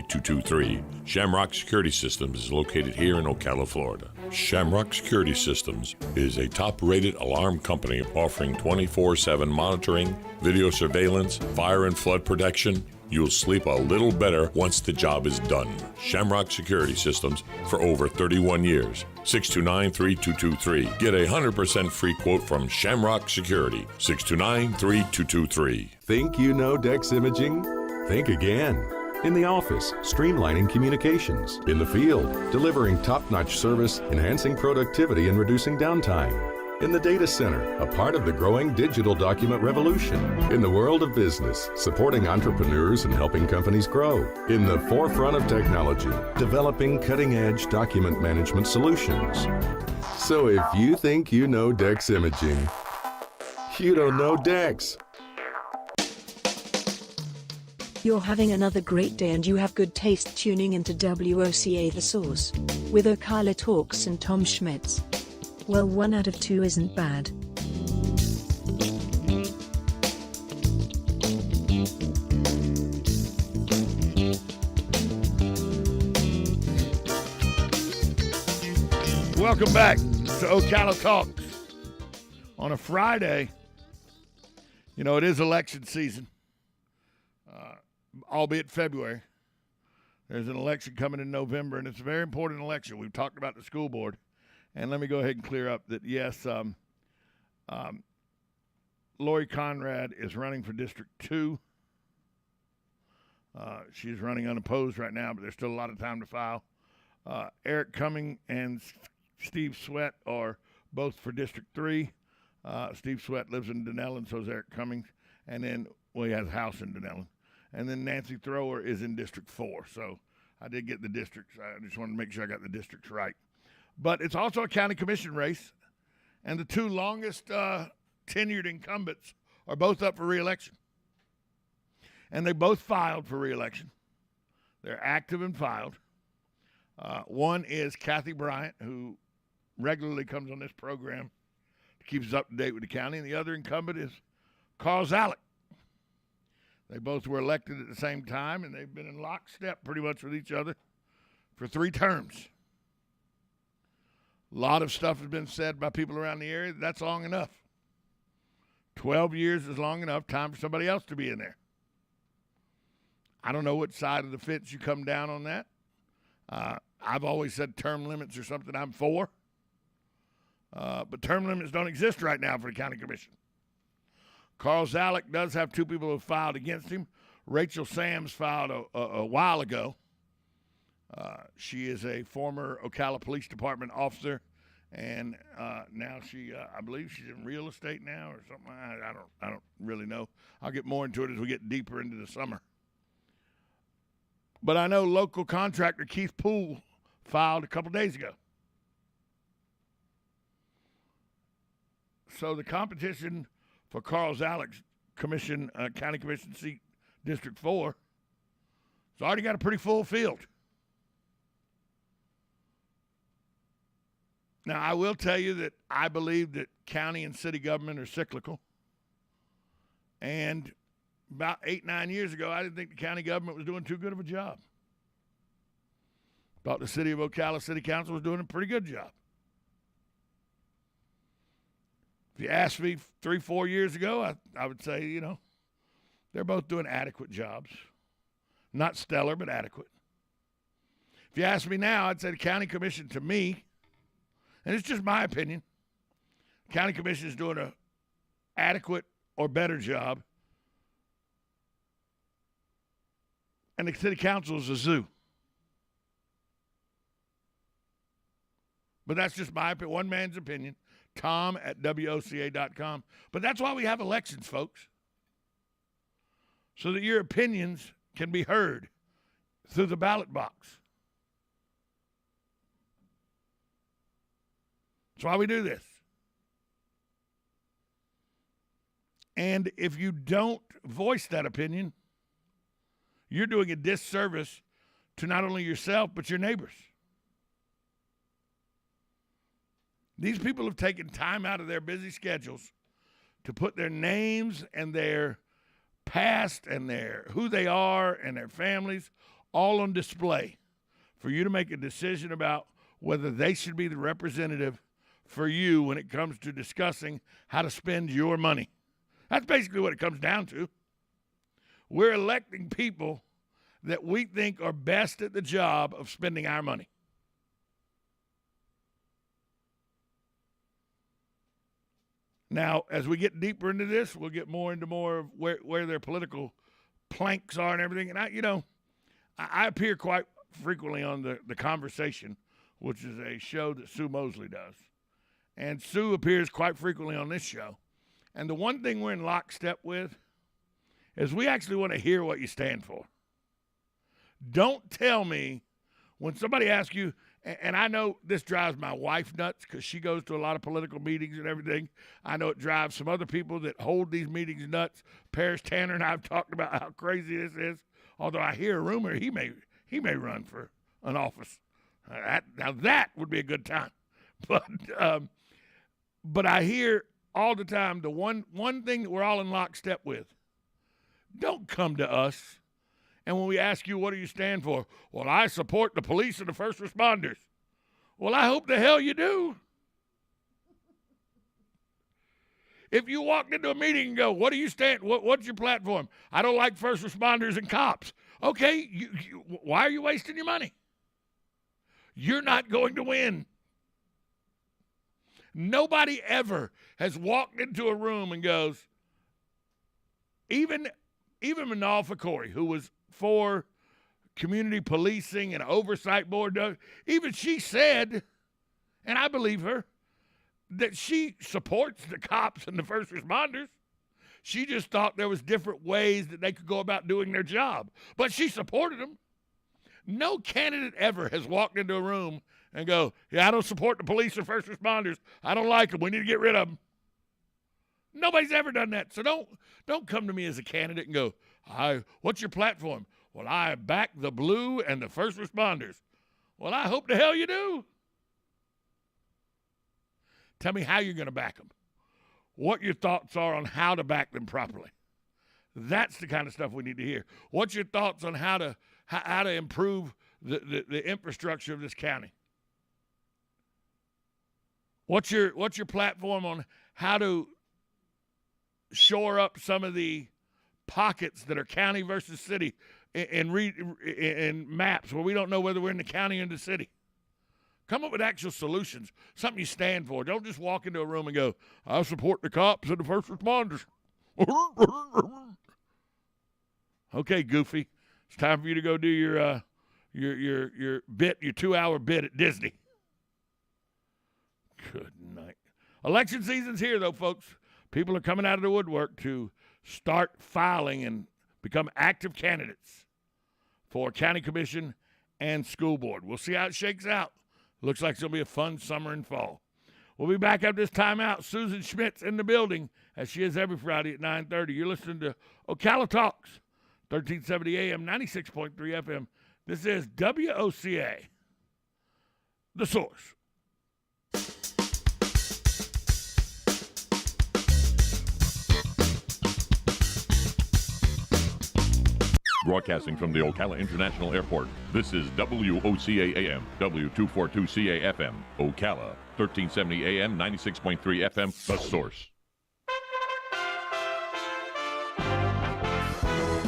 629-329-3223. Shamrock Security Systems is located here in Ocala, Florida. Shamrock Security Systems is a top-rated alarm company offering 24/7 monitoring, video surveillance, fire and flood protection. You'll sleep a little better once the job is done. Shamrock Security Systems for over 31 years. 629-3223. Get a 100% free quote from Shamrock Security. 629-3223. Think you know Dex Imaging? Think again. In the office, streamlining communications. In the field, delivering top-notch service, enhancing productivity and reducing downtime. In the data center, a part of the growing digital document revolution. In the world of business, supporting entrepreneurs and helping companies grow. In the forefront of technology, developing cutting-edge document management solutions. So if you think you know Dex Imaging, you don't know Dex. You're having another great day and you have good taste tuning into WOCA The Source with Ocala Talks and Tom Schmitz. Well, 1 out of 2 isn't bad. Welcome back to Ocala Talks on a Friday. You know, it is election season, albeit February. There's an election coming in November, and it's a very important election. We've talked about the school board. And let me go ahead and clear up that, yes, Lori Conrad is running for District 2. She's running unopposed right now, but there's still a lot of time to file. Eric Cumming and Steve Sweat are both for District 3. Steve Sweat lives in Dunellen, so is Eric Cummings. And then, well, he has a house in Dunellen. And then Nancy Thrower is in District 4. So I did get the districts. I just wanted to make sure I got the districts right. But it's also a county commission race, and the two longest tenured incumbents are both up for re-election. And they both filed for re-election. They're active and filed. One is Kathy Bryant, who regularly comes on this program to keep us up to date with the county, and the other incumbent is Carl Zalek. They both were elected at the same time, and they've been in lockstep pretty much with each other for 3 terms. A lot of stuff has been said by people around the area. That's long enough. 12 years is long enough. Time for somebody else to be in there. I don't know what side of the fence you come down on that. I've always said term limits are something I'm for. But term limits don't exist right now for the county commission. Carl Zalek does have 2 people who have filed against him. Rachel Sams filed a while ago. She is a former Ocala Police Department officer, and now I believe she's in real estate now or something. I don't really know. I'll get more into it as we get deeper into the summer. But I know local contractor Keith Poole filed a couple days ago. So the competition for Carl Zalek's county commission seat, District 4, has already got a pretty full field. Now, I will tell you that I believe that county and city government are cyclical. And about 8-9 years ago, I didn't think the county government was doing too good of a job. Thought the city of Ocala City Council was doing a pretty good job. If you asked me 3-4 years ago, I would say, you know, they're both doing adequate jobs. Not stellar, but adequate. If you ask me now, I'd say the county commission, to me, and it's just my opinion, county commission is doing an adequate or better job. And the city council is a zoo. But that's just my opinion, one man's opinion. Tom at WOCA.com. But that's why we have elections, folks. So that your opinions can be heard through the ballot box. That's why we do this. And if you don't voice that opinion, you're doing a disservice to not only yourself, but your neighbors. These people have taken time out of their busy schedules to put their names and their past and who they are and their families all on display for you to make a decision about whether they should be the representative for you when it comes to discussing how to spend your money. That's basically what it comes down to. We're electing people that we think are best at the job of spending our money. Now, as we get deeper into this, we'll get more into more of where their political planks are and everything. And I appear quite frequently on the Conversation, which is a show that Sue Mosley does. And Sue appears quite frequently on this show. And the one thing we're in lockstep with is we actually want to hear what you stand for. Don't tell me when somebody asks you, and I know this drives my wife nuts because she goes to a lot of political meetings and everything. I know it drives some other people that hold these meetings nuts. Paris Tanner and I have talked about how crazy this is. Although I hear a rumor he may run for an office. Now that would be a good time. But I hear all the time the one thing that we're all in lockstep with. Don't come to us. And when we ask you, what do you stand for? Well, I support the police and the first responders. Well, I hope the hell you do. If you walked into a meeting and go, what do you stand, what's your platform? I don't like first responders and cops. Okay, why are you wasting your money? You're not going to win. Nobody ever has walked into a room and goes, even Manal Fakori, who was for community policing and oversight board, even she said, and I believe her, that she supports the cops and the first responders. She just thought there was different ways that they could go about doing their job. But she supported them. No candidate ever has walked into a room and go, yeah, I don't support the police or first responders. I don't like them. We need to get rid of them. Nobody's ever done that. So don't come to me as a candidate and go, what's your platform? Well, I back the blue and the first responders. Well, I hope the hell you do. Tell me how you're going to back them. What your thoughts are on how to back them properly. That's the kind of stuff we need to hear. What's your thoughts on how to improve the infrastructure of this county? What's your platform on how to shore up some of the pockets that are county versus city in maps where we don't know whether we're in the county or in the city? Come up with actual solutions, something you stand for. Don't just walk into a room and go, I support the cops and the first responders. Okay, Goofy, it's time for you to go do your bit, your 2-hour bit at Disney. Good night. Election season's here, though, folks. People are coming out of the woodwork to start filing and become active candidates for county commission and school board. We'll see how it shakes out. Looks like it's going to be a fun summer and fall. We'll be back after this timeout. Susan Schmidt's in the building, as she is every Friday at 9:30. You're listening to Ocala Talks, 1370 AM, 96.3 FM. This is WOCA, The Source. Broadcasting from the Ocala International Airport, this is WOCA AM, W242CA FM, Ocala, 1370 AM, 96.3 FM, The Source.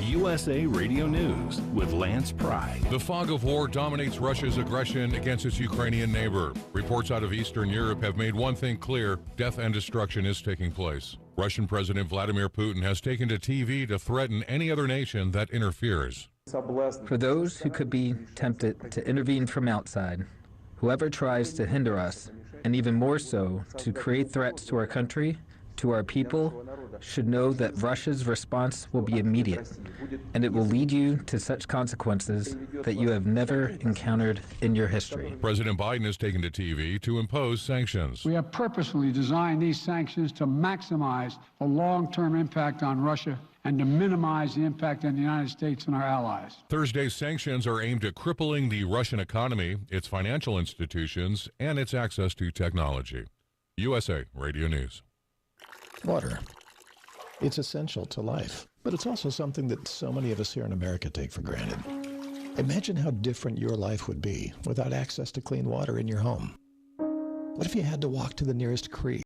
USA Radio News with Lance Pry. The fog of war dominates Russia's aggression against its Ukrainian neighbor. Reports out of Eastern Europe have made one thing clear: death and destruction is taking place. Russian President Vladimir Putin has taken to TV to threaten any other nation that interferes. For those who could be tempted to intervene from outside, whoever tries to hinder us, and even more so, to create threats to our country, to our people, should know that Russia's response will be immediate, and it will lead you to such consequences that you have never encountered in your history. President Biden has taken to TV to impose sanctions. We have purposely designed these sanctions to maximize the long-term impact on Russia and to minimize the impact on the United States and our allies. Thursday's sanctions are aimed at crippling the Russian economy, its financial institutions, and its access to technology. USA Radio News. Water. It's essential to life, but it's also something that so many of us here in America take for granted. Imagine how different your life would be without access to clean water in your home. What if you had to walk to the nearest creek